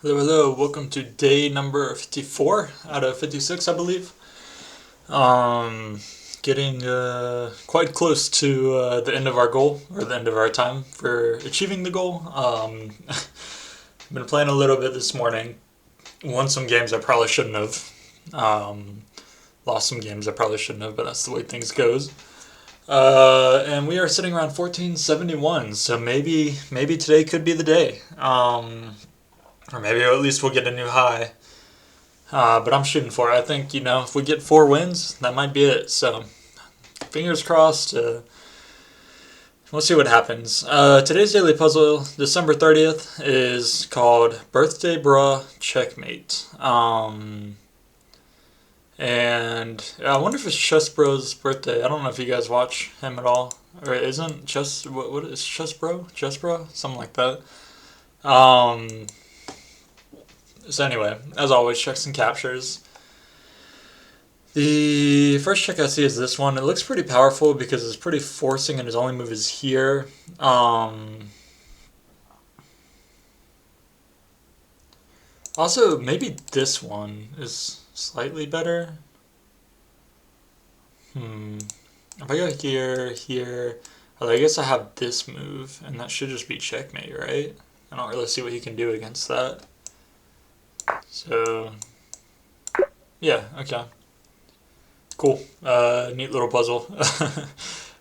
Hello, hello. Welcome to day number 54 out of 56, I believe. Um, Getting quite close to the end of our goal, or the end of our time for achieving the goal. Been playing a little bit this morning. Won some games I probably shouldn't have. Lost some games I probably shouldn't have, but that's the way things goes. And we are sitting around 1471, so maybe today could be the day. Or maybe at least we'll get a new high. But I'm shooting for it. I think, if we get 4 wins, that might be it. So, fingers crossed. We'll see what happens. Today's daily puzzle, December 30th, is called Birthday Bruh Checkmate. And I wonder if it's Chess Bro's birthday. I don't know if you guys watch him at all. Or isn't Chess, what is Chess Bro? Chess Bro? Something like that. So anyway, as always, checks and captures. The first check I see is this one. It looks pretty powerful because it's pretty forcing and his only move is here. Also, maybe this one is slightly better. If I go here, here, I guess I have this move, and that should just be checkmate, right? I don't really see what he can do against that. So, yeah, okay. Cool. Neat little puzzle.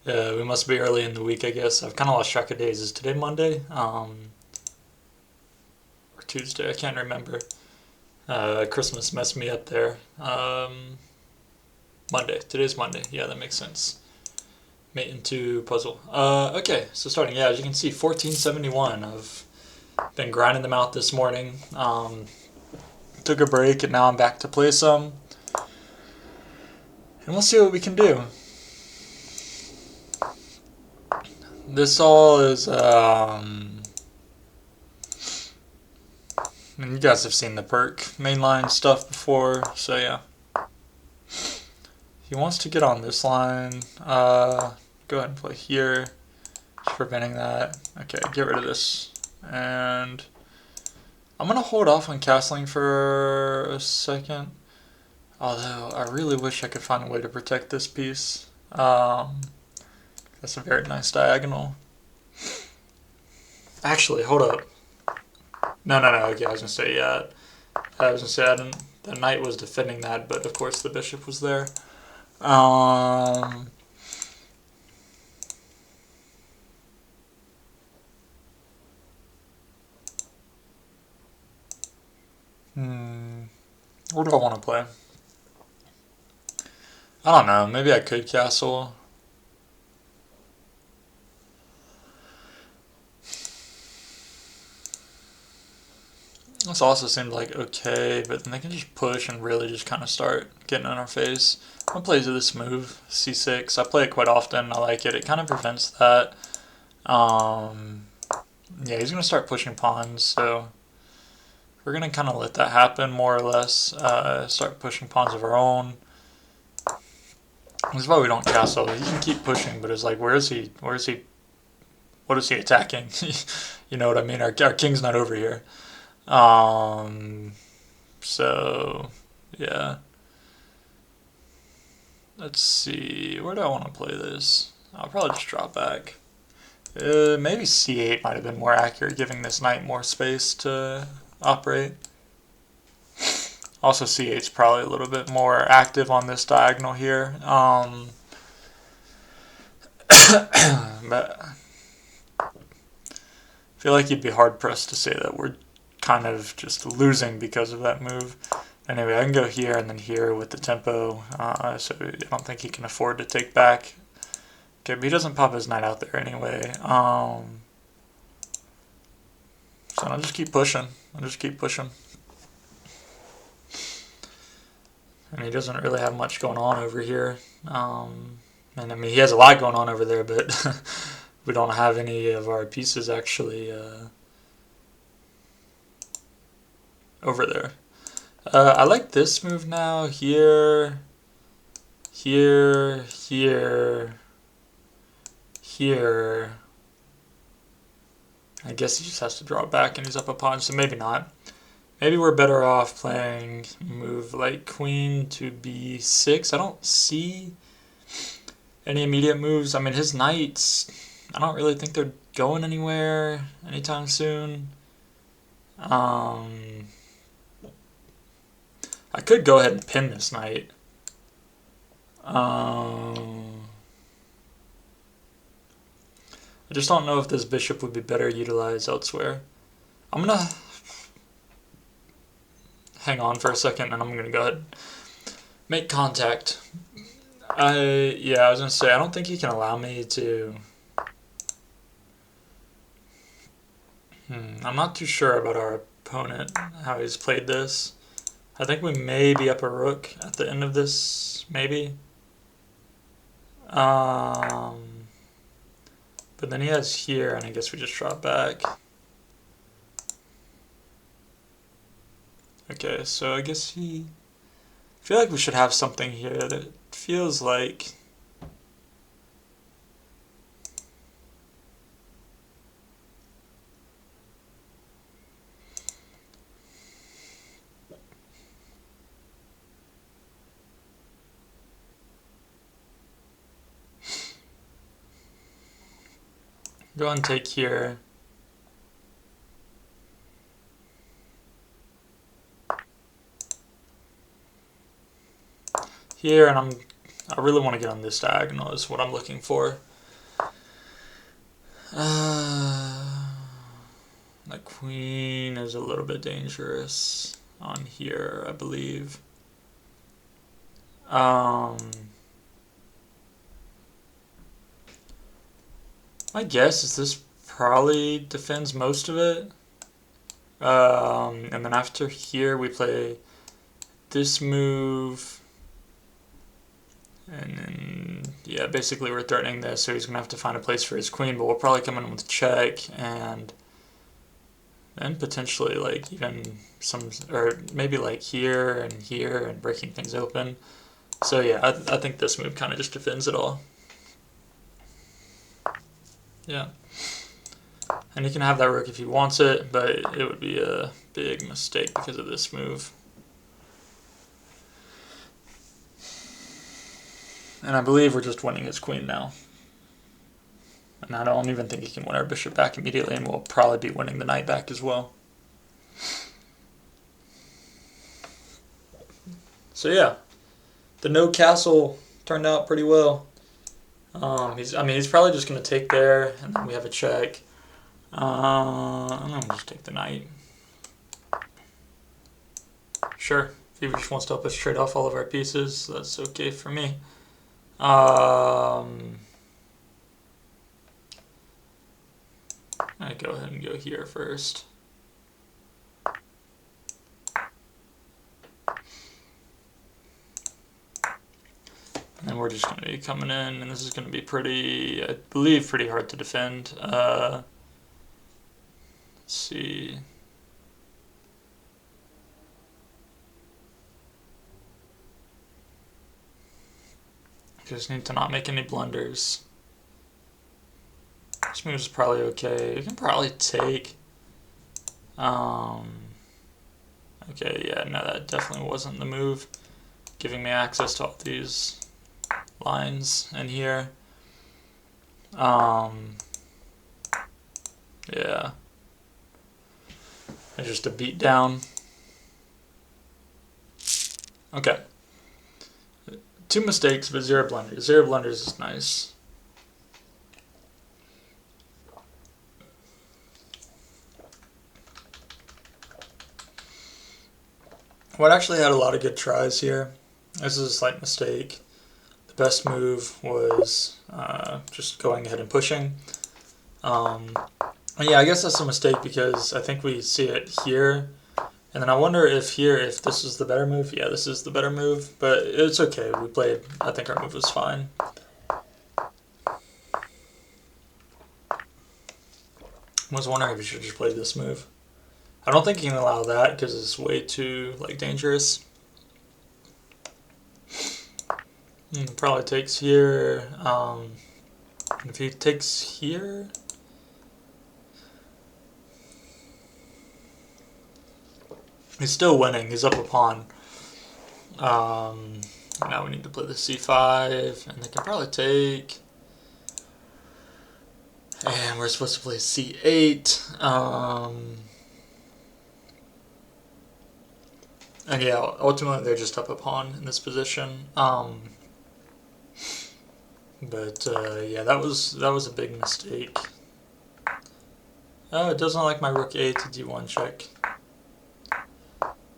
Yeah, we must be early in the week, I guess. I've kind of lost track of days. Is today Monday? Or Tuesday? I can't remember. Christmas messed me up there. Monday. Today's Monday. Yeah, that makes sense. Mate into puzzle. Okay, so starting. Yeah, as you can see, 1471. I've been grinding them out this morning. Took a break, and now I'm back to play some. And we'll see what we can do. This all is, and you guys have seen the perk mainline stuff before, so yeah. He wants to get on this line. Go ahead and play here. Just preventing that. Okay, get rid of this. And I'm going to hold off on castling for a second. Although, I really wish I could find a way to protect this piece. That's a very nice diagonal. Actually, hold up. No, okay, I was going to say, yeah. I was going to say, the knight was defending that, but of course the bishop was there. What do I want to play? I don't know. Maybe I could castle. This also seemed like okay, but then they can just push and really just kind of start getting in our face. I'm going to play this move, c6. I play it quite often. I like it. It kind of prevents that. Yeah, he's going to start pushing pawns, so we're going to kind of let that happen more or less. Start pushing pawns of our own. This is why we don't castle. He can keep pushing, but it's like, where is he? What is he attacking? You know what I mean? Our king's not over here. So, yeah. Let's see. Where do I want to play this? I'll probably just drop back. Maybe c8 might have been more accurate, giving this knight more space to operate. Also, c8 is probably a little bit more active on this diagonal here. But I feel like you'd be hard-pressed to say that we're kind of just losing because of that move. Anyway, I can go here and then here with the tempo, so I don't think he can afford to take back. Okay, but he doesn't pop his knight out there anyway. So I'll just keep pushing. And he doesn't really have much going on over here. And I mean, he has a lot going on over there, but we don't have any of our pieces actually over there. I like this move now. Here. I guess he just has to draw back and he's up a pawn, so maybe not. Maybe we're better off playing move like queen to b6. I don't see any immediate moves. I mean, his knights, I don't really think they're going anywhere anytime soon. I could go ahead and pin this knight. I just don't know if this bishop would be better utilized elsewhere. I'm gonna hang on for a second and I'm gonna go ahead and make contact. Yeah, I was gonna say, I don't think he can allow me to... I'm not too sure about our opponent, how he's played this. I think we may be up a rook at the end of this, maybe. But then he has here, and I guess we just drop back. Okay, so I guess I feel like we should have something here that feels like... Go and take here. Here, and I really want to get on this diagonal is what I'm looking for. The queen is a little bit dangerous on here, I believe. My guess is this probably defends most of it. And then after here we play this move. And then, yeah, basically we're threatening this, so he's going to have to find a place for his queen, but we'll probably come in with check, and then potentially, like, even some, or maybe like here, and breaking things open. So yeah, I think this move kind of just defends it all. Yeah. And he can have that rook if he wants it, but it would be a big mistake because of this move. And I believe we're just winning his queen now. And I don't even think he can win our bishop back immediately, and we'll probably be winning the knight back as well. So yeah, the no castle turned out pretty well. He's probably just going to take there, and then we have a check. I'm going to just take the knight. Sure, if he just wants to help us trade off all of our pieces, that's okay for me. I go ahead and go here first. And then we're just going to be coming in, and this is going to be pretty, I believe, pretty hard to defend. Let's see. Just need to not make any blunders. This move is probably okay. You can probably take. Okay, yeah, no, that definitely wasn't the move. Giving me access to all these lines in here. Yeah. It's just a beat down. Okay. 2 mistakes, but 0 blunders. 0 blunders is nice. White actually had a lot of good tries here. This is a slight mistake. The best move was just going ahead and pushing. Yeah, I guess that's a mistake because I think we see it here. And then I wonder if this is the better move. Yeah, this is the better move, but it's okay. We played, I think our move was fine. I was wondering if we should just play this move. I don't think you can allow that because it's way too dangerous. Probably takes here. If he takes here, He's still winning. He's up a pawn. Now we need to play the c5, and they can probably take. And we're supposed to play c8. And yeah, ultimately they're just up a pawn in this position. But yeah, that was a big mistake. Oh, it doesn't like my rook a to d1 check.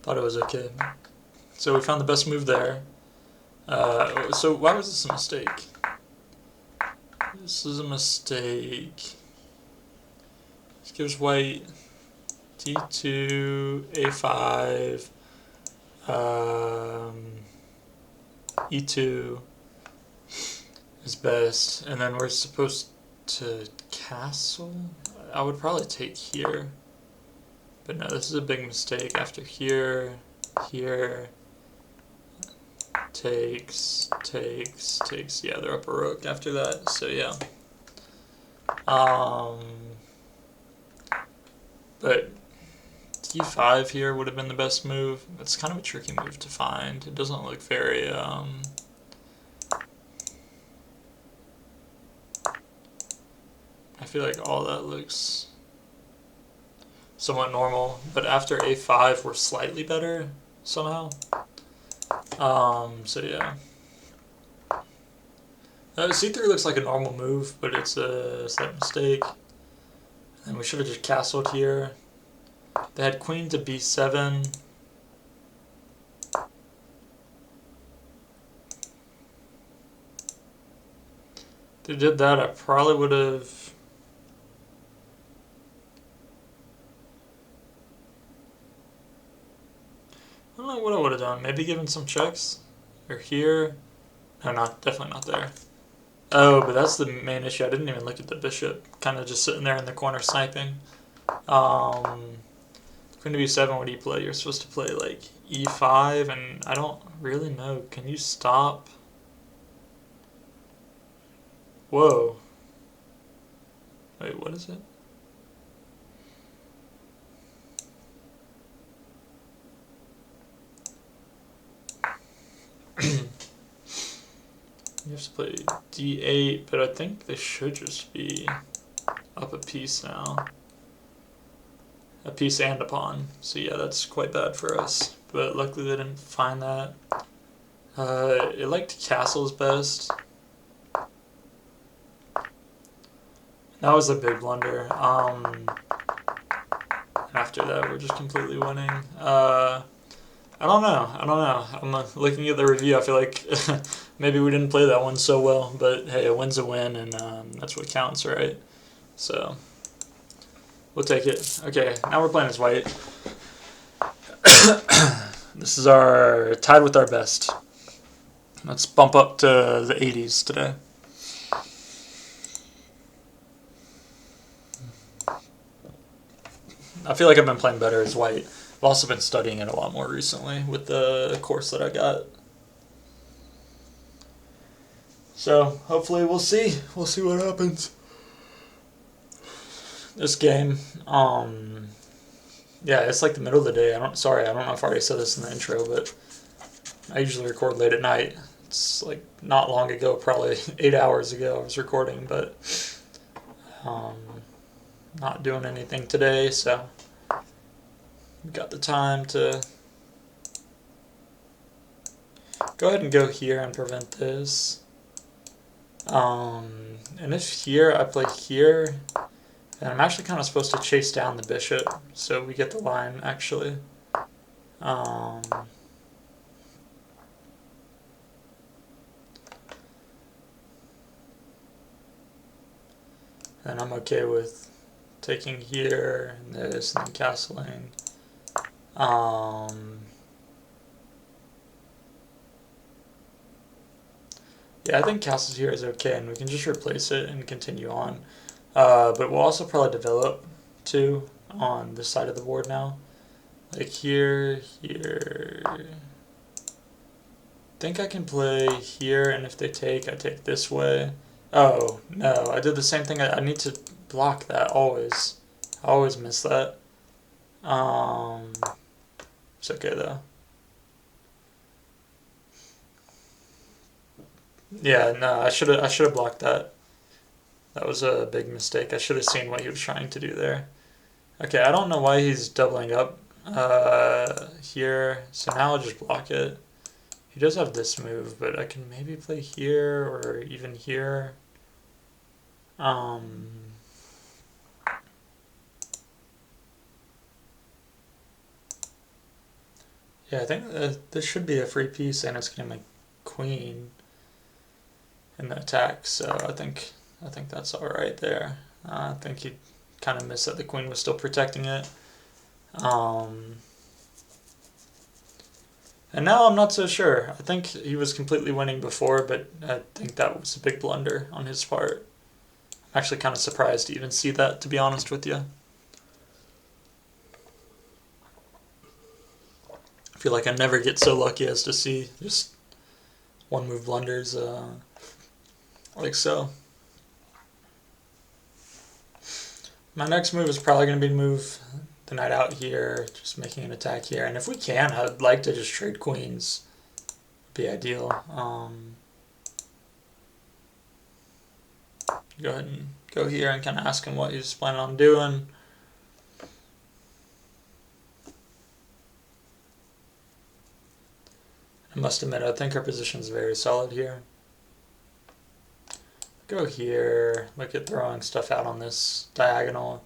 Thought it was okay. So we found the best move there. So why was this a mistake? This is a mistake. This gives white d2, a5, e2 is best, and then we're supposed to castle. I would probably take here, but no, this is a big mistake. After here, takes. Yeah, they're up a rook after that. So yeah. But d5 here would have been the best move. It's kind of a tricky move to find. It doesn't look very I feel like all that looks somewhat normal, but after a5 we're slightly better somehow. So yeah. c3 looks like a normal move, but it's a slight mistake. And we should have just castled here. They had queen to b7. If they did that, I probably would have. I don't know what I would have done. Maybe given some checks. Or here. No, definitely not there. Oh, but that's the main issue. I didn't even look at the bishop. Kind of just sitting there in the corner sniping. Queen to b7, what do you play? You're supposed to play like e5, and I don't really know. Can you stop? Whoa. Wait, what is it? You have to play d8, but I think they should just be up a piece now. A piece and a pawn. So yeah, that's quite bad for us. But luckily they didn't find that. It liked castles best. That was a big blunder. After that, we're just completely winning. I don't know. I'm looking at the review. I feel like maybe we didn't play that one so well, but hey, a win's a win, and that's what counts, right? So we'll take it. Okay, now we're playing as white. This is our tied with our best. Let's bump up to the 80s today. I feel like I've been playing better as white. I've also been studying it a lot more recently with the course that I got. So hopefully we'll see. We'll see what happens. This game, yeah, it's like the middle of the day. I don't know if I already said this in the intro, but I usually record late at night. It's like not long ago, probably 8 hours ago I was recording, but not doing anything today, so we got the time to go ahead and go here and prevent this. And if here I play here, then I'm actually kind of supposed to chase down the bishop, so we get the line actually. And I'm okay with taking here and this and then castling. Yeah, I think castles here is okay, and we can just replace it and continue on. But we'll also probably develop too on this side of the board now. Like here. I think I can play here, and if they take, I take this way. Oh, no, I did the same thing. I need to block that always. I always miss that. It's okay though. Yeah, no, I should have blocked that. That was a big mistake. I should have seen what he was trying to do there. Okay, I don't know why he's doubling up here. So now I'll just block it. He does have this move, but I can maybe play here or even here. Um, yeah, I think this should be a free piece, and it's gonna make queen in the attack. So I think that's all right there. I think he kind of missed that the queen was still protecting it. And now I'm not so sure. I think he was completely winning before, but I think that was a big blunder on his part. I'm actually kind of surprised to even see that, to be honest with you. I feel like I never get so lucky as to see just one move blunders like so. My next move is probably going to be to move the knight out here, just making an attack here. And if we can, I'd like to just trade queens. Would be ideal. Go ahead and go here and kind of ask him what he's planning on doing. I must admit, I think our position is very solid here. Go here, look at throwing stuff out on this diagonal.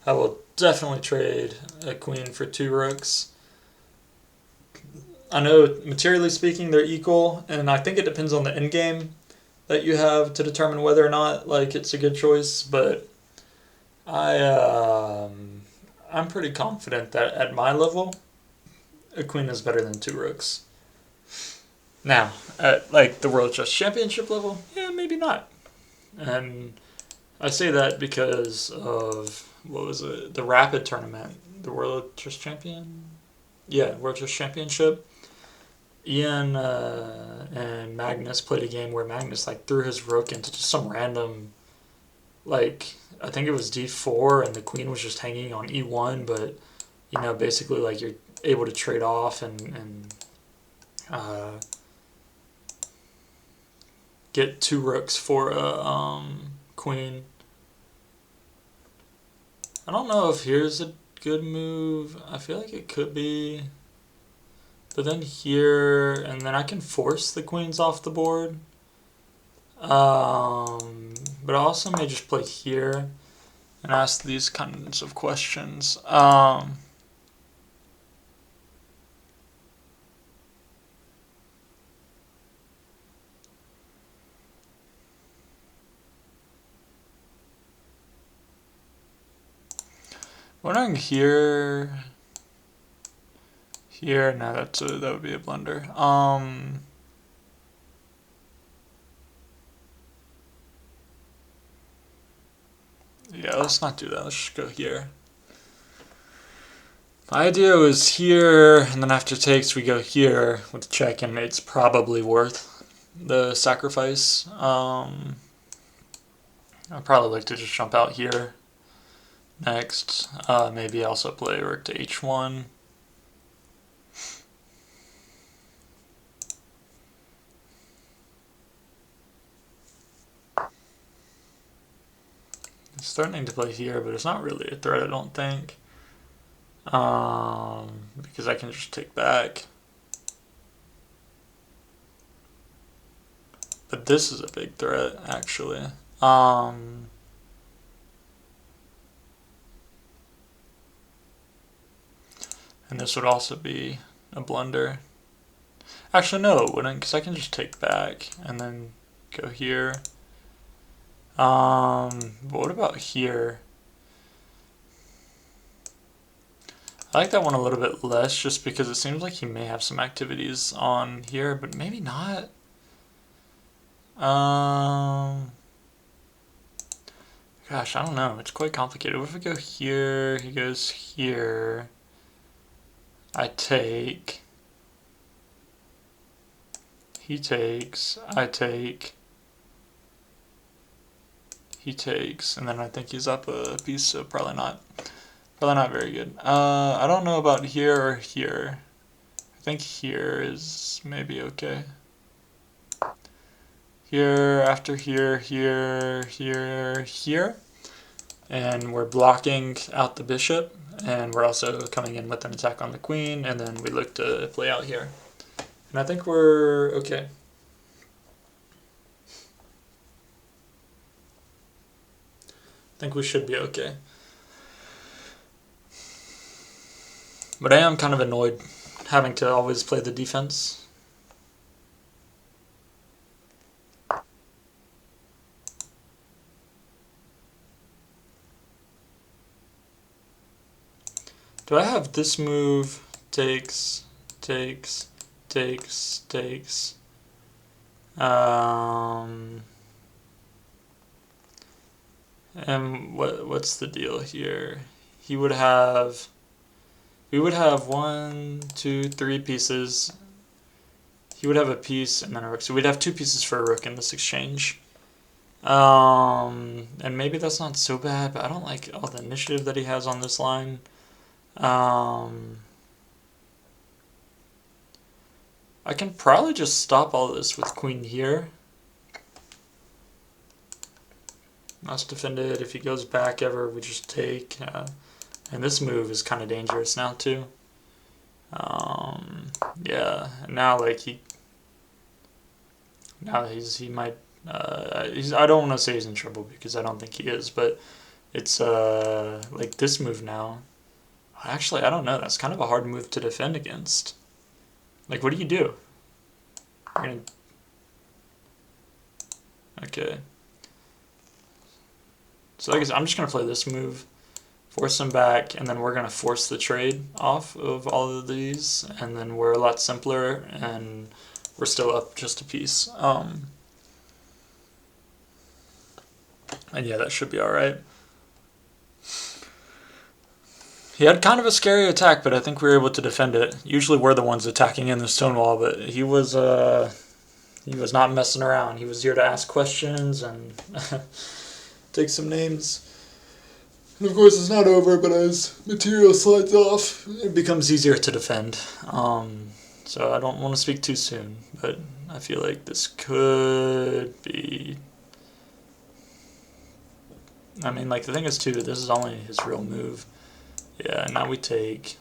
I will definitely trade a queen for 2 rooks. I know, materially speaking, they're equal, and I think it depends on the end game that you have to determine whether or not like it's a good choice. But I'm pretty confident that at my level, a queen is better than 2 rooks. Now, at like the World Chess Championship level, yeah, maybe not. And I say that because of what was it? The Rapid tournament, the World Chess Champion. Yeah, World Chess Championship. Ian and Magnus played a game where Magnus like threw his rook into just some random, like I think it was d4, and the queen was just hanging on e1. But basically like you're able to trade off and get 2 rooks for a queen. I don't know if here's a good move. I feel like it could be. But then here, and then I can force the queens off the board. But I also may just play here and ask these kinds of questions. Wondering here. Here, no, that would be a blunder. Yeah, let's not do that. Let's just go here. My idea was here, and then after takes we go here with check, and it's probably worth the sacrifice. I'd probably like to just jump out here next. Maybe also play rook to h1. It's threatening to play here, but it's not really a threat, I don't think. Because I can just take back. But this is a big threat, actually. And this would also be a blunder. Actually, no, it wouldn't, because I can just take back and then go here. But what about here? I like that one a little bit less just because it seems like he may have some activities on here, but maybe not. Gosh, I don't know. It's quite complicated. What if we go here? He goes here. I take. He takes. I take. He takes. And then I think he's up a piece, so probably not. Probably not very good. I don't know about here or here. I think here is maybe okay. Here, after here, here, here, here. And we're blocking out the bishop, and we're also coming in with an attack on the queen, and then we look to play out here. And I think we're okay. I think we should be okay. But I am kind of annoyed having to always play the defense. Do I have this move, takes, takes, takes, takes? And what's the deal here? We would have 1, 2, 3 pieces. He would have a piece and then a rook. So we'd have 2 pieces for a rook in this exchange. And maybe that's not so bad, but I don't like all the initiative that he has on this line. I can probably just stop all this with queen here. Must defend it. If he goes back ever, we just take. And this move is kind of dangerous now too. Yeah. Now he might. I don't want to say he's in trouble because I don't think he is, but it's like this move now. Actually, I don't know. That's kind of a hard move to defend against. Like, what do you do? Okay. So like I said, I'm just going to play this move, force him back, and then we're going to force the trade off of all of these, and then we're a lot simpler, and we're still up just a piece. And yeah, that should be alright. He had kind of a scary attack, but I think we were able to defend it. Usually we're the ones attacking in the stone wall, but he was not messing around. He was here to ask questions and take some names. And of course it's not over, but as material slides off, it becomes easier to defend. So I don't want to speak too soon, but I feel like this could be... I mean, like, the thing is too, this is only his real move. Yeah, now we take...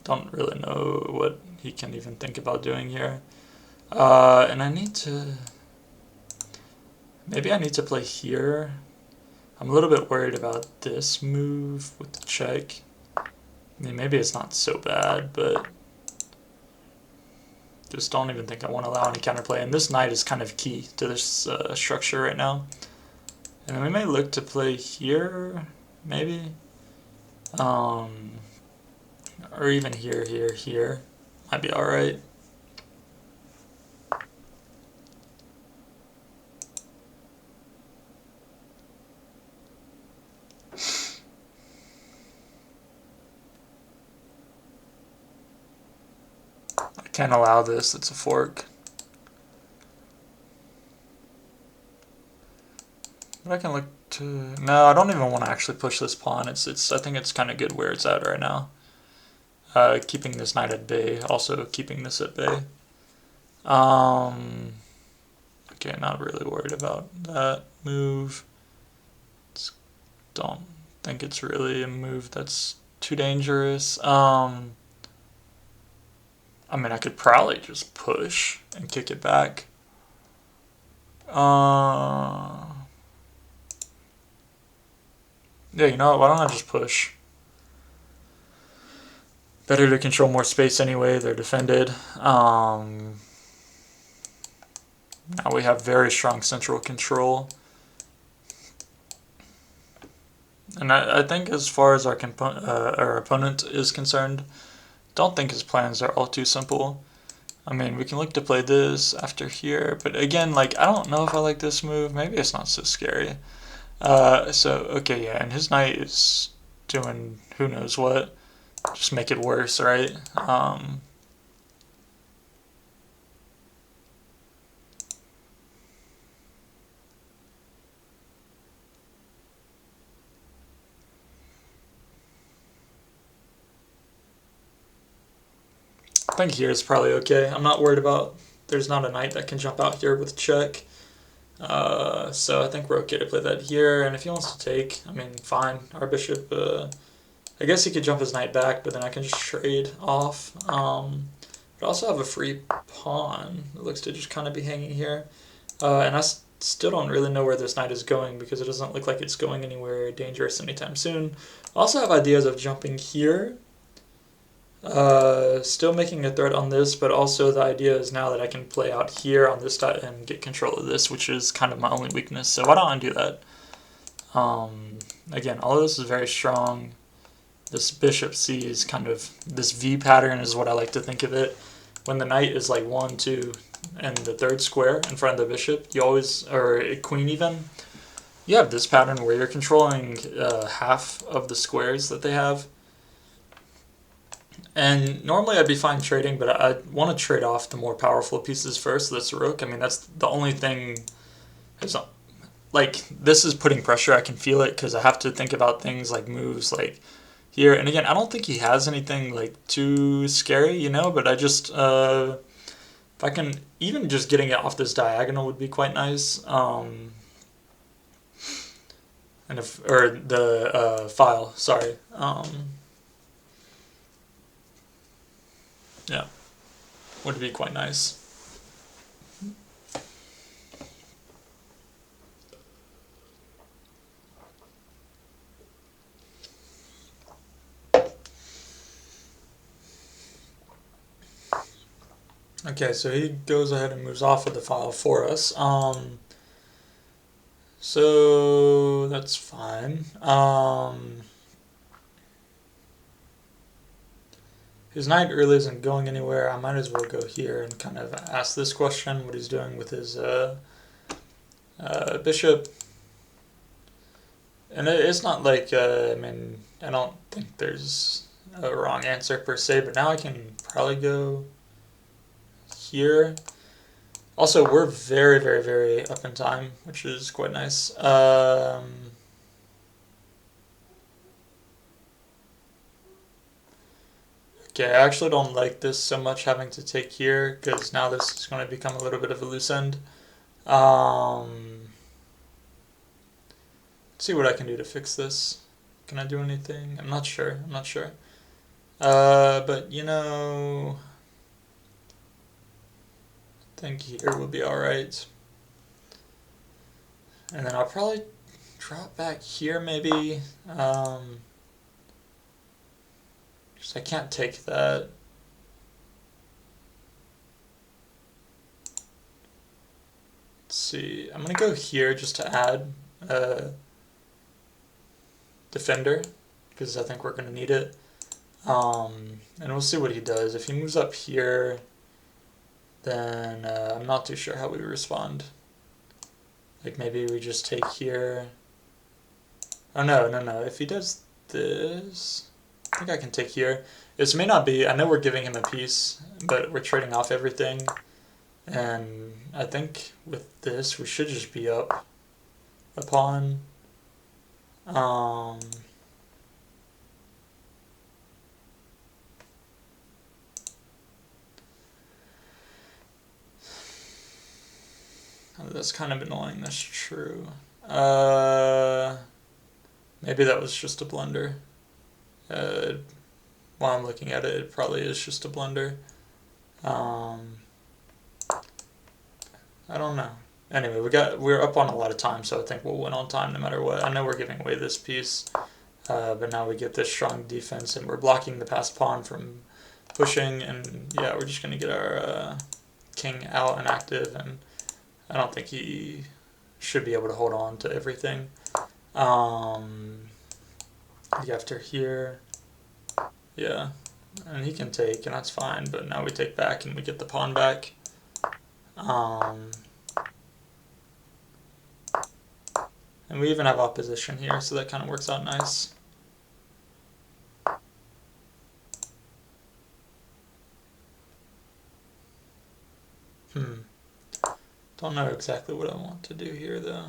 Don't really know what he can even think about doing here. And I need to... Maybe I need to play here. I'm a little bit worried about this move with the check. I mean, maybe it's not so bad, but... Just don't even think I want to allow any counterplay. And this knight is kind of key to this structure right now. And we may look to play here, maybe. Or even here, here, here. Might be alright. I can't allow this, it's a fork. But I can look to... No, I don't even want to actually push this pawn. I think it's kind of good where it's at right now. Keeping this knight at bay, also keeping this at bay. Okay, not really worried about that move. Don't think it's really a move that's too dangerous. I mean, I could probably just push and kick it back. Yeah, you know what? Why don't I just push? Better to control more space anyway. They're defended. Now we have very strong central control. And I think as far as our opponent is concerned, don't think his plans are all too simple. I mean, we can look to play this after here, but again, like, I don't know if I like this move. Maybe it's not so scary. Okay, yeah, and his knight is doing who knows what. Just make it worse, right? I think here is probably okay. I'm not worried about, there's not a knight that can jump out here with check. So I think we're okay to play that here, and if he wants to take, I mean, fine. Our bishop, I guess he could jump his knight back, but then I can just trade off. But I also have a free pawn that looks to just kind of be hanging here. And I still don't really know where this knight is going because it doesn't look like it's going anywhere dangerous anytime soon. I also have ideas of jumping here. Still making a threat on this, but also the idea is now that I can play out here on this dot and get control of this, which is kind of my only weakness. So why don't I do that? Again, all of this is very strong. This bishop sees kind of this V pattern is what I like to think of it. When the knight is like 1, 2, and the third square in front of the bishop, you always, or a queen even, you have this pattern where you're controlling half of the squares that they have. And normally I'd be fine trading, but I want to trade off the more powerful pieces first. That's rook. I mean, that's the only thing. It's not, like, this is putting pressure. I can feel it because I have to think about things like moves like here. And again, I don't think he has anything like too scary, you know, but I just, if I can, even just getting it off this diagonal would be quite nice. And if, or the file, sorry. Yeah, would be quite nice. Okay, so he goes ahead and moves off with the file for us. So that's fine. His knight really isn't going anywhere. I might as well go here and kind of ask this question, what he's doing with his bishop. And it's not like, I mean, I don't think there's a wrong answer per se, but now I can probably go here. Also, we're very, very, very up in time, which is quite nice. Okay, I actually don't like this so much having to take here, because now this is going to become a little bit of a loose end. Let's see what I can do to fix this. Can I do anything? I'm not sure. I'm not sure. But, you know, I think here will be alright. And then I'll probably drop back here, maybe. I can't take that. Let's see. I'm going to go here just to add defender, because I think we're going to need it. And we'll see what he does. If he moves up here, then I'm not too sure how we respond. Like maybe we just take here. Oh no, no, no. If he does this, I think I can take here. This may not be, I know we're giving him a piece, but we're trading off everything. And I think with this, we should just be up a pawn. That's kind of annoying, that's true. Maybe that was just a blunder. While I'm looking at it, it probably is just a blunder. I don't know. Anyway, we're up on a lot of time, so I think we'll win on time no matter what. I know we're giving away this piece, but now we get this strong defense, and we're blocking the passed pawn from pushing, and yeah, we're just going to get our king out and active, and I don't think he should be able to hold on to everything. After here, yeah, and he can take, and that's fine, but now we take back and we get the pawn back. And we even have opposition here, so that kind of works out nice. Don't know exactly what I want to do here, though.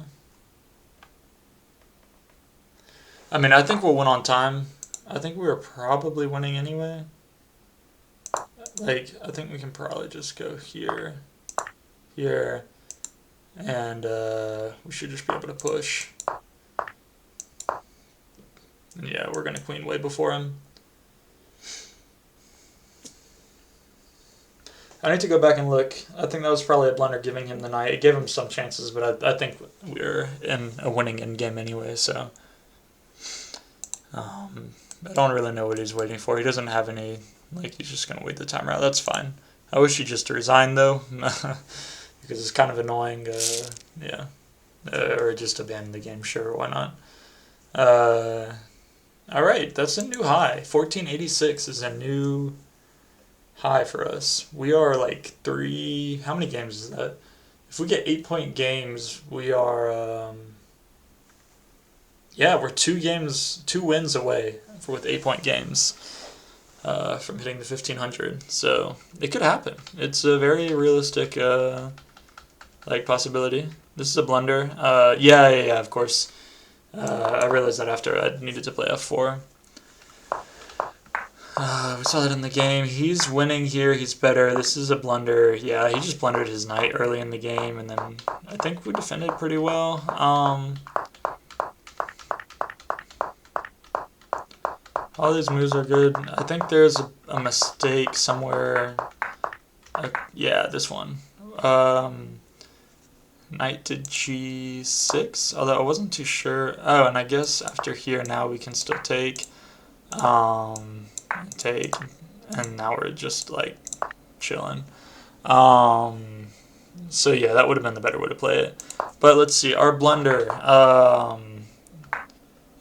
I mean, I think we'll win on time. I think we were probably winning anyway. like, I think we can probably just go here, here, and we should just be able to push. And yeah, we're going to queen way before him. I need to go back and look. I think that was probably a blunder giving him the knight. It gave him some chances, but I think we were in a winning endgame anyway, so... I don't really know what he's waiting for. He doesn't have any... Like, he's just going to wait the timer out. That's fine. I wish he just resigned, though, because it's kind of annoying. Yeah. Or just abandon the game. Sure, why not? Alright, that's a new high. 1486 is a new high for us. We are like 3... How many games is that? If we get 8-point games, we are... yeah, we're 2 wins away with 8-point games from hitting the 1500. So it could happen. It's a very realistic like possibility. This is a blunder. Yeah, of course. I realized that after I needed to play f4. We saw that in the game. He's winning here. He's better. This is a blunder. Yeah, he just blundered his knight early in the game, and then I think we defended pretty well. All these moves are good. I think there's a mistake somewhere. Yeah, this one. Knight to g6, although I wasn't too sure. Oh, and I guess after here now we can still take. And now we're just like chilling. So yeah, that would have been the better way to play it. But let's see, our blunder.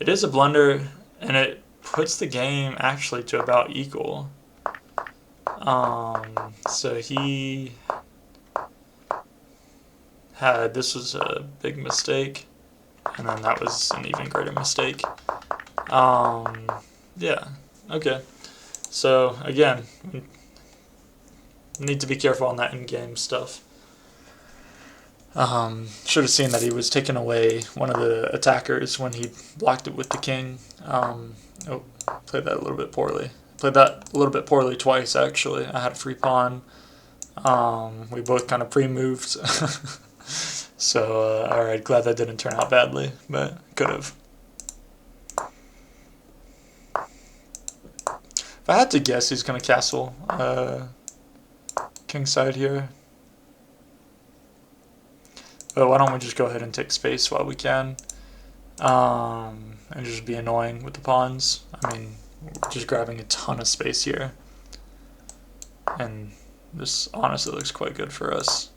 It is a blunder, and it puts the game actually to about equal. So he had, this was a big mistake, and then that was an even greater mistake. Yeah, okay. So again, we need to be careful on that in-game stuff. Should have seen that he was taking away one of the attackers when he blocked it with the king. Oh, played that a little bit poorly. Played that a little bit poorly twice, actually. I had a free pawn. We both kind of pre-moved. So, alright, glad that didn't turn out badly, but could have. If I had to guess, he's going to castle kingside here. But why don't we just go ahead and take space while we can, and just be annoying with the pawns. I mean, we're just grabbing a ton of space here, and this honestly looks quite good for us.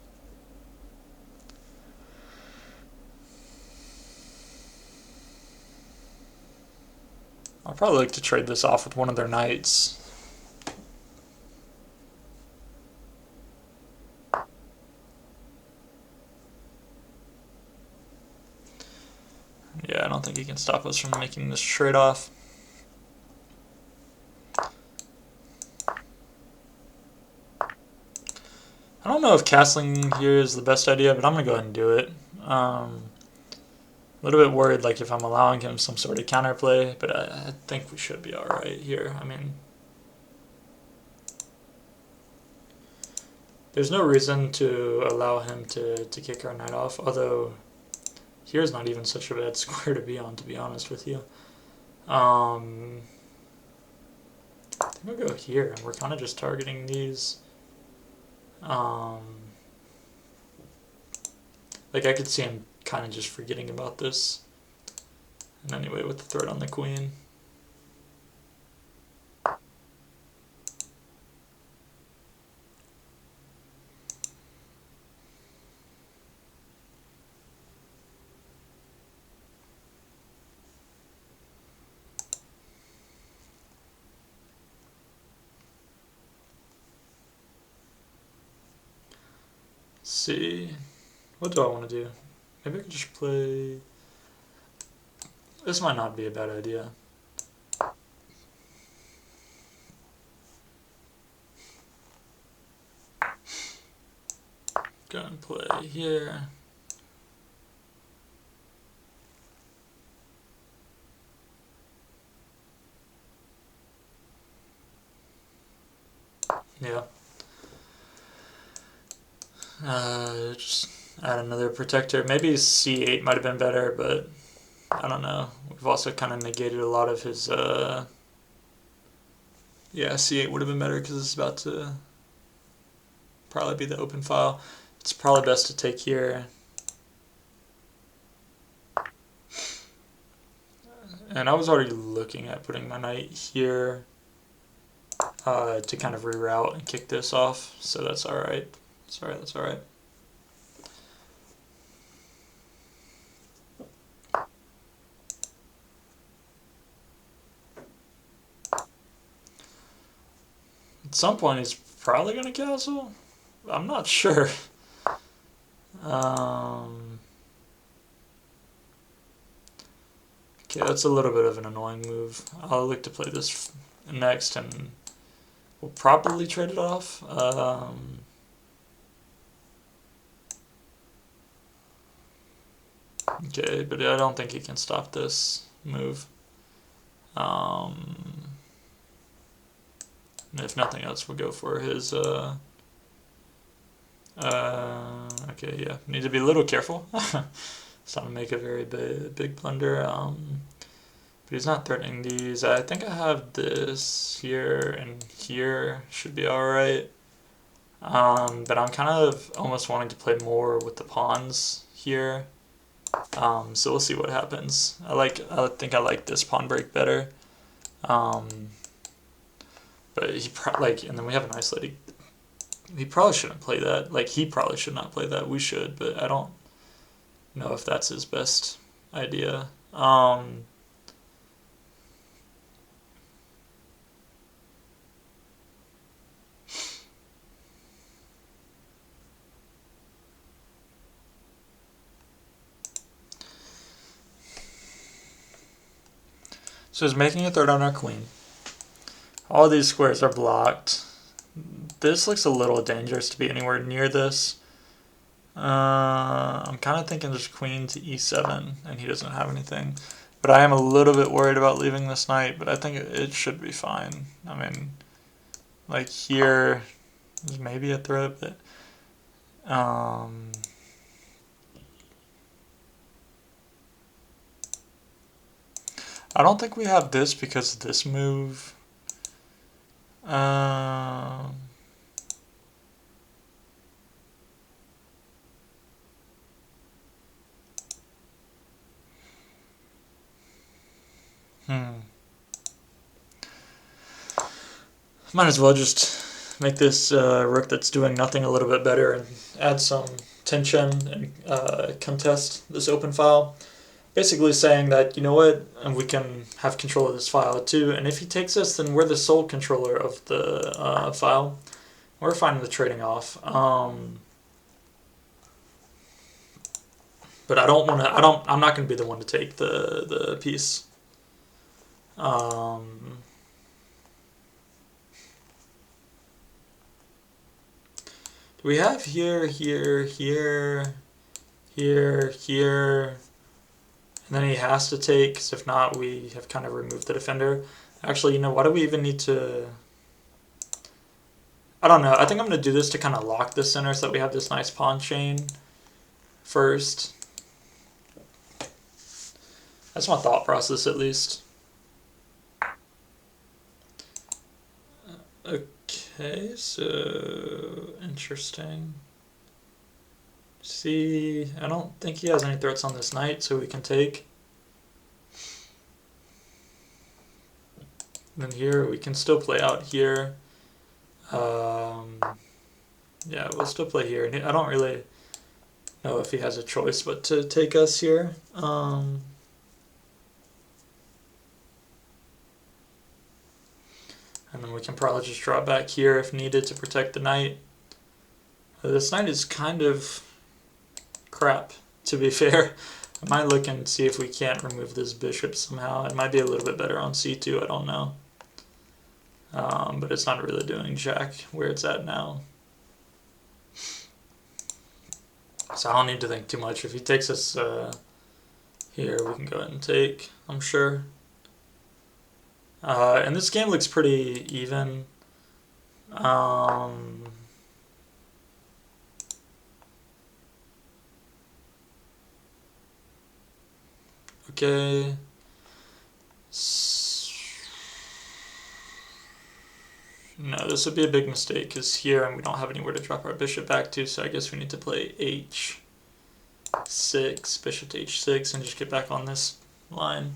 I'll probably like to trade this off with one of their knights. Yeah, I don't think he can stop us from making this trade-off. I don't know if castling here is the best idea, but I'm going to go ahead and do it. A little bit worried like if I'm allowing him some sort of counterplay, but I think we should be alright here. I mean, there's no reason to allow him to kick our knight off, although here's not even such a bad square to be on, to be honest with you. I think I'll go here, and we're kind of just targeting these. Like, I could see him kind of just forgetting about this. And anyway, with the threat on the queen. See, what do I want to do? Maybe I could just play... This might not be a bad idea. Go and play here. Yeah, Just add another protector. Maybe c8 might have been better, but I don't know. We've also kind of negated a lot of his... yeah, c8 would have been better because it's about to probably be the open file. It's probably best to take here. And I was already looking at putting my knight here to kind of reroute and kick this off, so that's alright. That's alright. At some point he's probably going to castle. I'm not sure. Okay, that's a little bit of an annoying move. I'll look to play this next and we'll probably trade it off. Okay, but I don't think he can stop this move. If nothing else, we'll go for his... okay, yeah, need to be a little careful. It's not to make a very big blunder. But he's not threatening these. I think I have this here and here. Should be alright. But I'm kind of almost wanting to play more with the pawns here. So we'll see what happens. I think I like this pawn break better. But and then we have an isolated. He probably shouldn't play that. He probably should not play that. We should, but I don't know if that's his best idea. So he's making a threat on our queen. All these squares are blocked. This looks a little dangerous to be anywhere near this. I'm kind of thinking just queen to e7, and he doesn't have anything. But I am a little bit worried about leaving this knight, but I think it should be fine. I mean, here is maybe a threat, but... I don't think we have this because of this move. Might as well just make this rook that's doing nothing a little bit better and add some tension and contest this open file. Basically saying that, you know what, and we can have control of this file too, and if he takes us, then we're the sole controller of the file. We're fine with trading off. But I'm not going to be the one to take the piece. We have here, here, here, here, here, and then he has to take, because if not, we have kind of removed the defender. Actually, why do we even need to... I don't know. I think I'm going to do this to kind of lock the center so that we have this nice pawn chain first. That's my thought process, at least. Okay, so interesting. See, I don't think he has any threats on this knight, so we can take. Then here, we can still play out here. Yeah, we'll still play here. I don't really know if he has a choice but to take us here. And then we can probably just drop back here if needed to protect the knight. This knight is kind of crap, to be fair. I might look and see if we can't remove this bishop somehow. It might be a little bit better on c2, I don't know. But it's not really doing jack where it's at now. So I don't need to think too much. If he takes us here, we can go ahead and take, I'm sure. And this game looks pretty even. Okay. No, this would be a big mistake because here and we don't have anywhere to drop our bishop back to, so I guess we need to play h6, bishop to h6, and just get back on this line.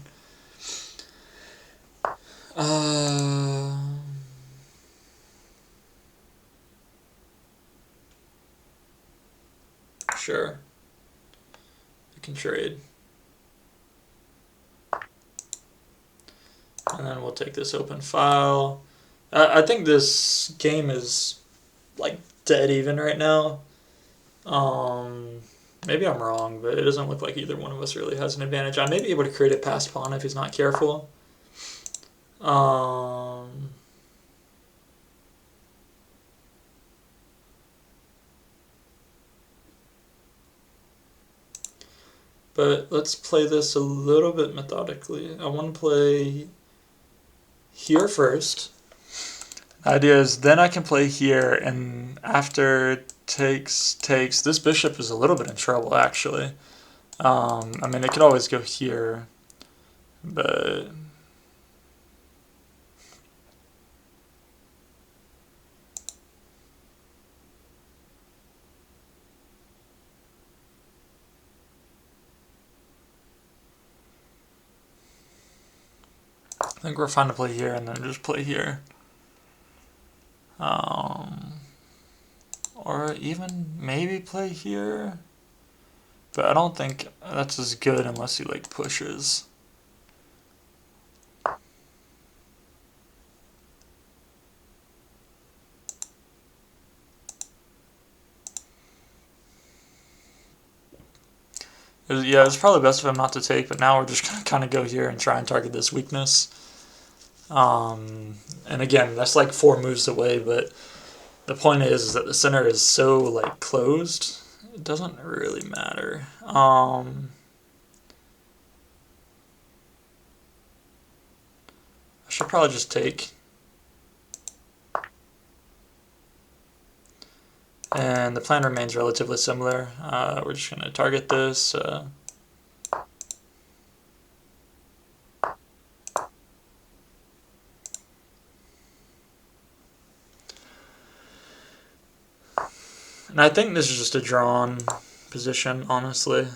Sure. We can trade. And then we'll take this open file. I think this game is like dead even right now. Maybe I'm wrong, but it doesn't look like either one of us really has an advantage. I may be able to create a passed pawn if he's not careful. But let's play this a little bit methodically. I want to play here first. The idea is then I can play here, and after takes, this bishop is a little bit in trouble actually. I mean, it could always go here, but I think we're fine to play here and then just play here. Or even maybe play here, but I don't think that's as good unless he like pushes. Yeah, it's probably best of him not to take, but now we're just gonna kind of go here and try and target this weakness. And again, that's like 4 moves away, but the point is that the center is so like closed, it doesn't really matter. I should probably just take. And the plan remains relatively similar. We're just going to target this. And I think this is just a drawn position, honestly.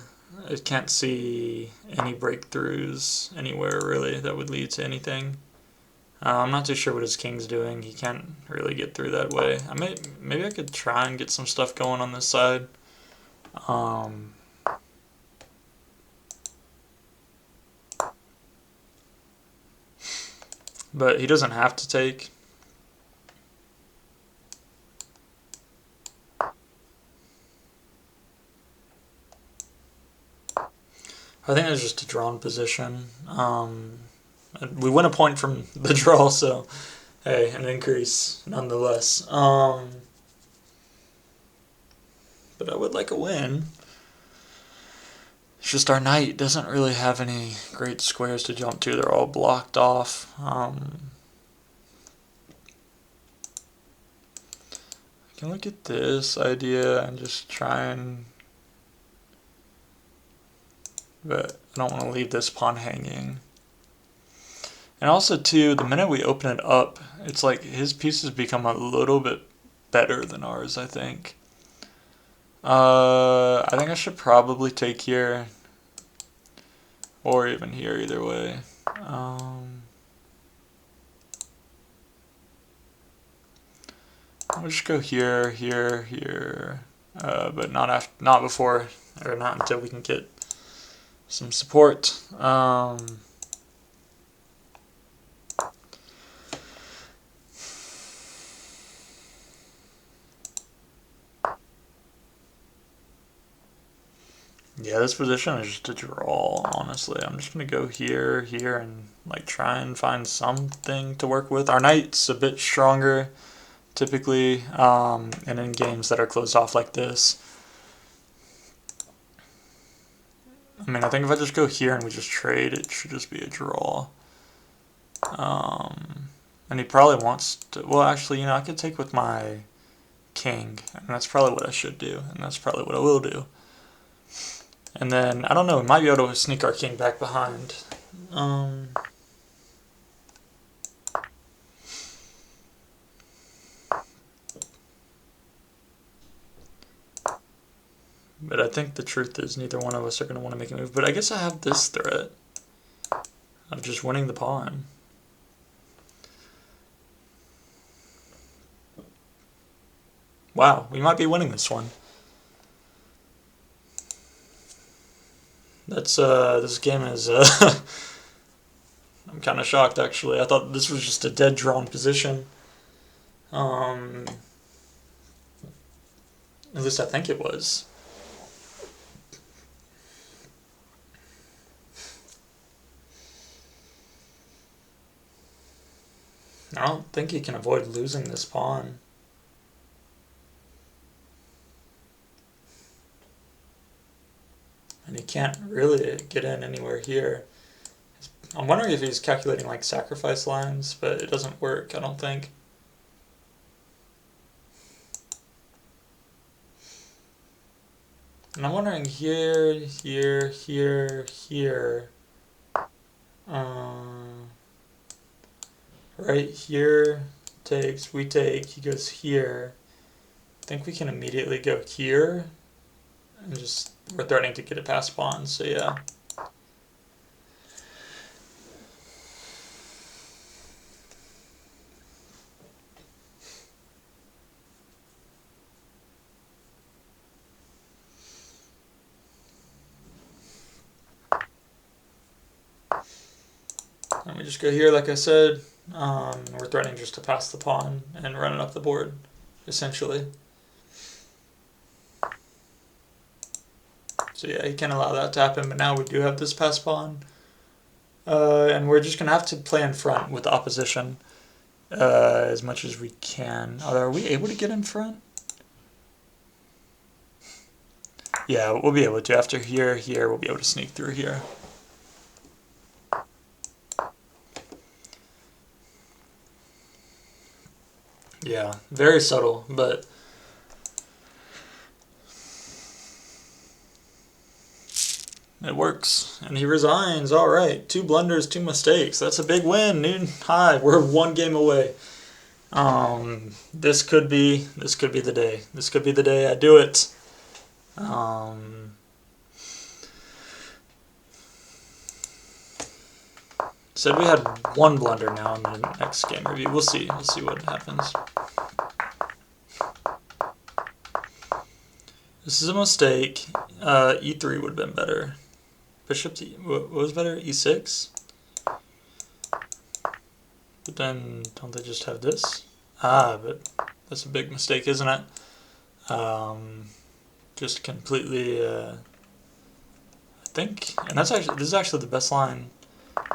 I can't see any breakthroughs anywhere, really, that would lead to anything. I'm not too sure what his king's doing. He can't really get through that way. Maybe I could try and get some stuff going on this side. But he doesn't have to take. I think it's just a drawn position. We win a point from the draw, so hey, an increase nonetheless. But I would like a win. It's just our knight doesn't really have any great squares to jump to. They're all blocked off. I can look at this idea and just try and... But I don't want to leave this pawn hanging. And also, too, the minute we open it up, it's like his pieces become a little bit better than ours, I think. I think I should probably take here. Or even here, either way. I'll just go here, here, here. But not before, or not until we can get some support. Yeah, this position is just a draw, honestly. I'm just going to go here, here, and like try and find something to work with. Our knight's a bit stronger, typically, and in games that are closed off like this. I mean, I think if I just go here and we just trade, it should just be a draw. And he probably wants to... Well, actually, I could take with my king, and that's probably what I should do, and that's probably what I will do. And then, I don't know, we might be able to sneak our king back behind. But I think the truth is neither one of us are going to want to make a move. But I guess I have this threat of just winning the pawn. Wow, we might be winning this one. That's, this game is, I'm kind of shocked, actually. I thought this was just a dead drawn position. At least I think it was. I don't think he can avoid losing this pawn. And he can't really get in anywhere here. I'm wondering if he's calculating like sacrifice lines, but it doesn't work, I don't think. And I'm wondering here, here, here, here. Right here, takes, we take, he goes here. I think we can immediately go here. And just, we're threatening to get it past pawn, so yeah. And we just go here, like I said. We're threatening just to pass the pawn and run it up the board, essentially. So yeah, he can't allow that to happen, but now we do have this pass pawn. And we're just going to have to play in front with the opposition as much as we can. Are we able to get in front? Yeah, we'll be able to. After here, we'll be able to sneak through here. Yeah, very subtle, but it works. And he resigns. All right, 2 blunders, 2 mistakes. That's a big win, Noon High. We're 1 game away. This could be the day. This could be the day I do it. Said we had 1 blunder now in the next game review. We'll see. We'll see what happens. This is a mistake. E3 would have been better. Bishop to what was better? E6? But then, don't they just have this? Ah, but that's a big mistake, isn't it? Just completely, I think, and this is actually the best line.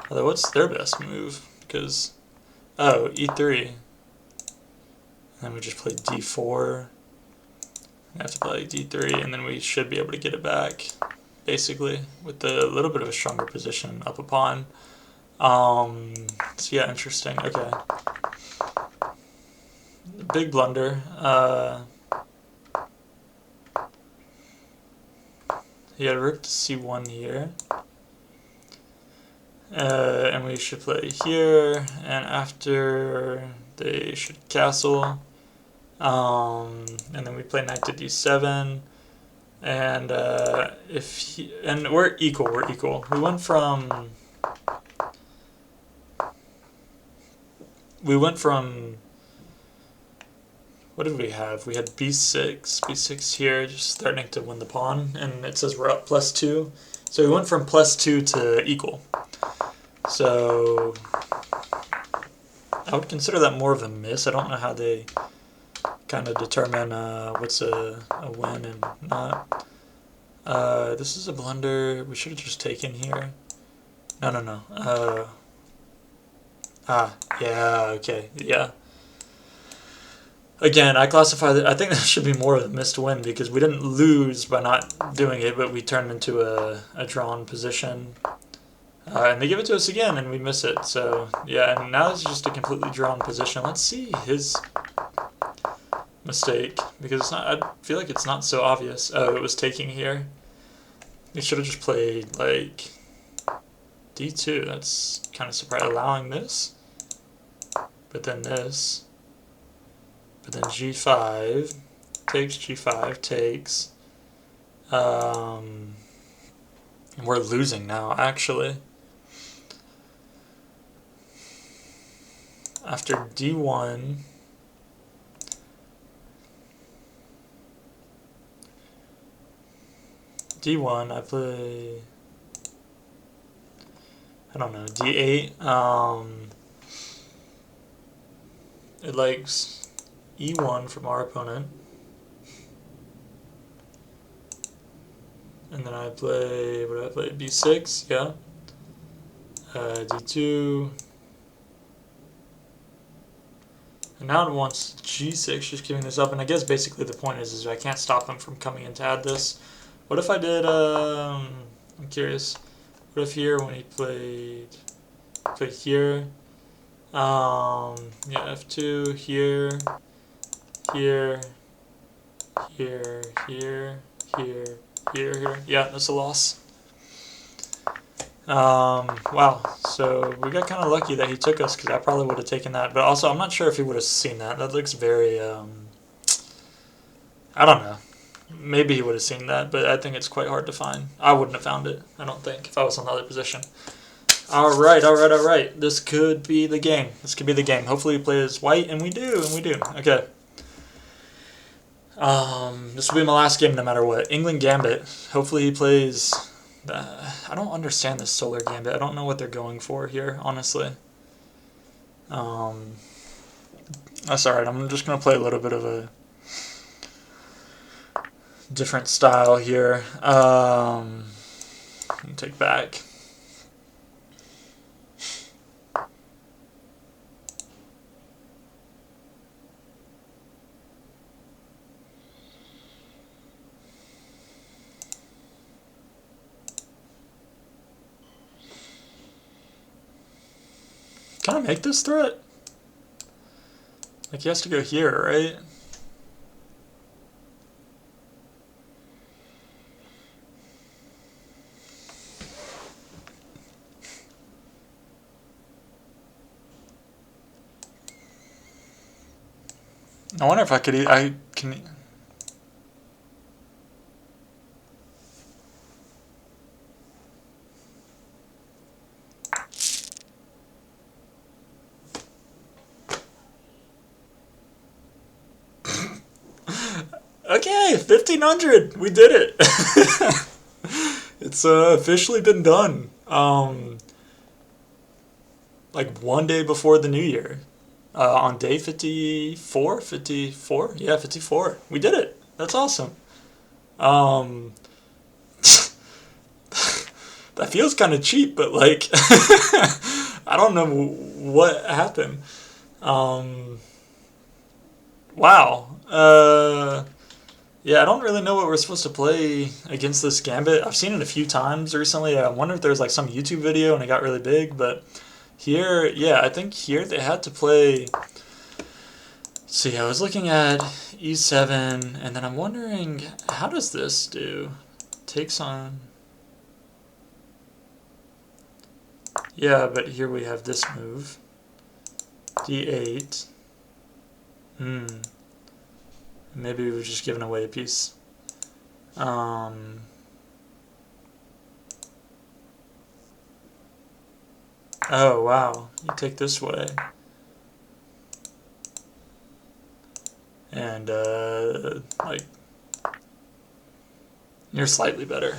Although, what's their best move? Because, oh, E3. And then we just play D4. We have to play D3, and then we should be able to get it back, basically, with a little bit of a stronger position up a pawn. So yeah, interesting. Okay. Big blunder. He had rook to C1 here. And we should play here, and after they should castle. And then we play knight to D7. And and we're equal. We went from what did we have? We had B6 here, just threatening to win the pawn, and it says we're up +2. So we went from +2 to equal. So I would consider that more of a miss. I don't know how they kind of determine what's a win and not. This is a blunder. We should have just taken here. No. Yeah, okay, yeah. Again, I classify that. I think that should be more of a missed win because we didn't lose by not doing it, but we turned into a drawn position. And they give it to us again, and we miss it. So, yeah, and now it's just a completely drawn position. Let's see his mistake, because it's not, I feel like it's not so obvious. Oh, it was taking here. He should have just played like d2. That's kind of surprising, allowing this, but then this, but then g5 takes, g5 takes. And we're losing now, actually. After d1, I play, I don't know, d8. It likes e1 from our opponent. And then I play, what do I play? b6, yeah. d2. And now it wants g6, just giving this up. And I guess basically the point is I can't stop him from coming in to add this. What if I did, I'm curious, what if here when he played here, yeah, f2, here, here, here, here, here, here. Yeah, that's a loss. Wow, so we got kind of lucky that he took us, because I probably would have taken that. But also, I'm not sure if he would have seen that. That looks very, I don't know. Maybe he would have seen that, but I think it's quite hard to find. I wouldn't have found it, I don't think, if I was in the other position. Alright. This could be the game. Hopefully we play as white, and we do. Okay. This will be my last game no matter what. England Gambit. Hopefully he plays... I don't understand this Solar Gambit. I don't know what they're going for here, honestly. That's alright. I'm just going to play a little bit of a different style here. Take back. Can I make this threat? Like, he has to go here, right? I wonder if I could... I can... Okay, 1500. We did it. It's officially been done. Like 1 day before the new year. On day 54? 54? Yeah, 54. We did it. That's awesome. That feels kind of cheap, but like, I don't know what happened. Wow. Yeah, I don't really know what we're supposed to play against this Gambit. I've seen it a few times recently. I wonder if there's like some YouTube video and it got really big, but here, yeah, I think here they had to play... See, I was looking at e7, and then I'm wondering, how does this do? Takes on... Yeah, but here we have this move. d8. Maybe we've just given away a piece. Oh, wow. You take this way. And, like, you're slightly better.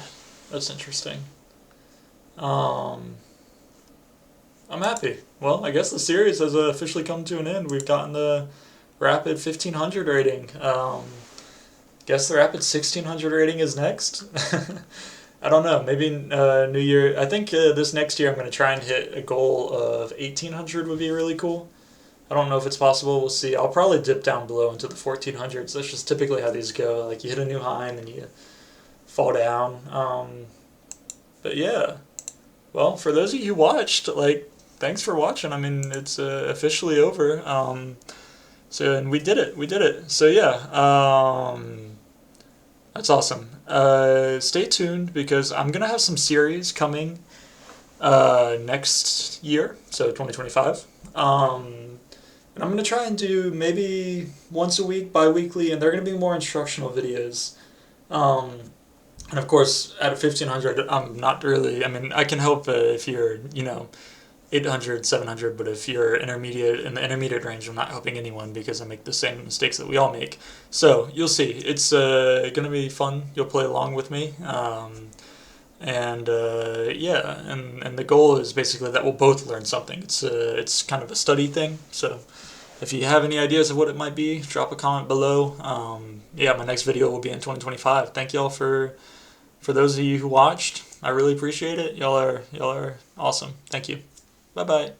That's interesting. I'm happy. Well, I guess the series has officially come to an end. We've gotten the Rapid 1500 rating. Guess the Rapid 1600 rating is next. I don't know. Maybe New Year. I think this next year I'm going to try and hit a goal of 1800 would be really cool. I don't know if it's possible. We'll see. I'll probably dip down below into the 1400s. That's just typically how these go. Like, you hit a new high and then you fall down. But yeah. Well, for those of you who watched, like, thanks for watching. I mean, it's officially over. So, and we did it. So, yeah. That's awesome. Stay tuned because I'm gonna have some series coming next year, so 2025. And I'm gonna try and do maybe once a week, bi-weekly, and they're gonna be more instructional videos. Um, and of course, at 1500, I'm not really. I mean, I can help if you're, 800, 700, but if you're intermediate in the intermediate range, I'm not helping anyone because I make the same mistakes that we all make. So you'll see. It's gonna be fun. You'll play along with me. And yeah, and the goal is basically that we'll both learn something. It's kind of a study thing. So if you have any ideas of what it might be, drop a comment below. Yeah, my next video will be in 2025. Thank y'all for those of you who watched. I really appreciate it. Y'all are awesome. Thank you. Bye bye.